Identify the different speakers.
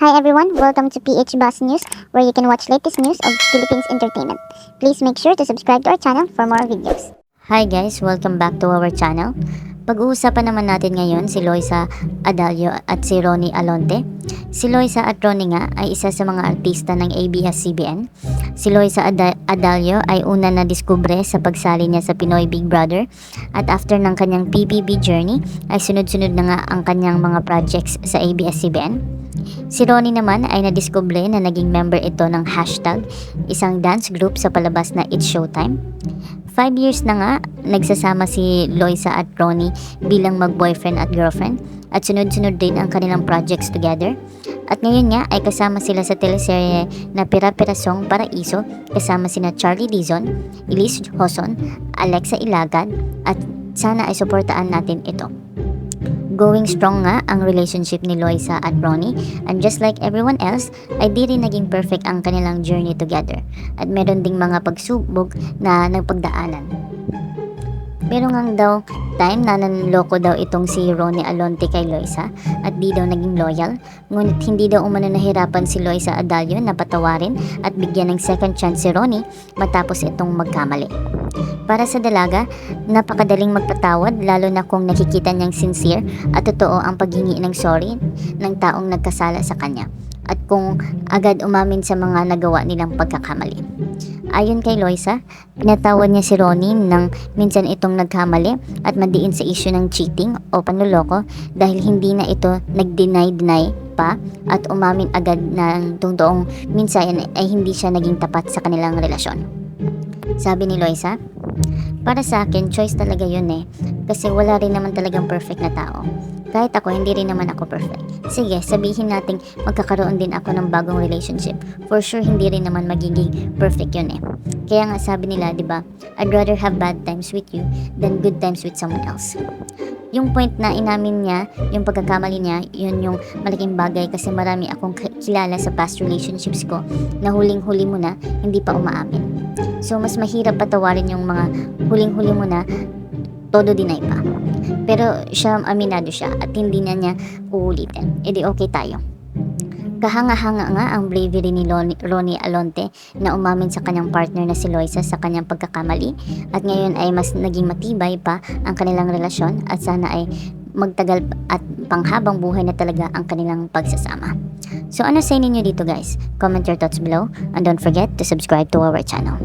Speaker 1: Hi everyone, welcome to PH Bus News, where you can watch latest news of Philippines entertainment. Please make sure to subscribe to our channel for more videos.
Speaker 2: Hi guys, welcome back to our channel. Pag-uusapan naman natin ngayon si Loisa Adalio at si Ronnie Alonte. Si Loisa at Ronnie nga ay isa sa mga artista ng ABS-CBN. Si Loisa Adalio ay una na diskubre sa pagsali niya sa Pinoy Big Brother, at after ng kanyang PBB journey ay sunod-sunod na nga ang kanyang mga projects sa ABS-CBN. Si Ronnie naman ay nadiskubre na naging member ito ng Hashtag, isang dance group sa palabas na It's Showtime. 5 years na nga nagsasama si Loisa at Ronnie bilang mag-boyfriend at girlfriend, at sunod-sunod din ang kanilang projects together. At ngayon nga ay kasama sila sa teleserye na Pira-Pirasong Paraiso, kasama sina Charlie Dizon, Elise Hoson, Alexa Ilagad, at sana ay suportaan natin ito. Going strong nga ang relationship ni Loisa at Ronnie, and just like everyone else ay di rin naging perfect ang kanilang journey together, at meron ding mga pagsubok na nagpagdaanan. Pero nga daw time na nanloko daw itong si Ronnie Alonte kay Loisa at di daw naging loyal, ngunit hindi daw umano nahirapan si Loisa Adalio na patawarin at bigyan ng second chance si Ronnie matapos itong magkamali. Para sa dalaga, napakadaling magpatawad, lalo na kung nakikita niyang sincere at totoo ang paghingi ng sorry ng taong nagkasala sa kanya, at kung agad umamin sa mga nagawa nilang pagkakamali. Ayon kay Loisa, pinatawad niya si Ronnie nang minsan itong nagkamali at madiin sa issue ng cheating o panloloko, dahil hindi na ito nag-deny pa at umamin agad ng totoong minsan ay hindi siya naging tapat sa kanilang relasyon. Sabi ni Loisa, para sa akin, choice talaga yun kasi wala rin naman talagang perfect na tao. Kahit ako, hindi rin naman ako perfect. Sige, sabihin nating magkakaroon din ako ng bagong relationship. For sure, hindi rin naman magiging perfect yun Kaya nga sabi nila, di ba, I'd rather have bad times with you than good times with someone else. Yung point na inamin niya, yung pagkakamali niya, yun yung malaking bagay, kasi marami akong kilala sa past relationships ko na huling-huli mo na, hindi pa umaamin. So, mas mahirap patawarin yung mga huling-huli mo na todo deny pa. Pero siya, aminado siya at hindi na niya uulitin. E di okay tayo. Kahanga-hanga nga ang bravery ni Ronnie Alonte na umamin sa kanyang partner na si Loisa sa kanyang pagkakamali, at ngayon ay mas naging matibay pa ang kanilang relasyon, at sana ay magtagal at panghabang buhay na talaga ang kanilang pagsasama. So ano sa inyo dito guys? Comment your thoughts below, and don't forget to subscribe to our channel.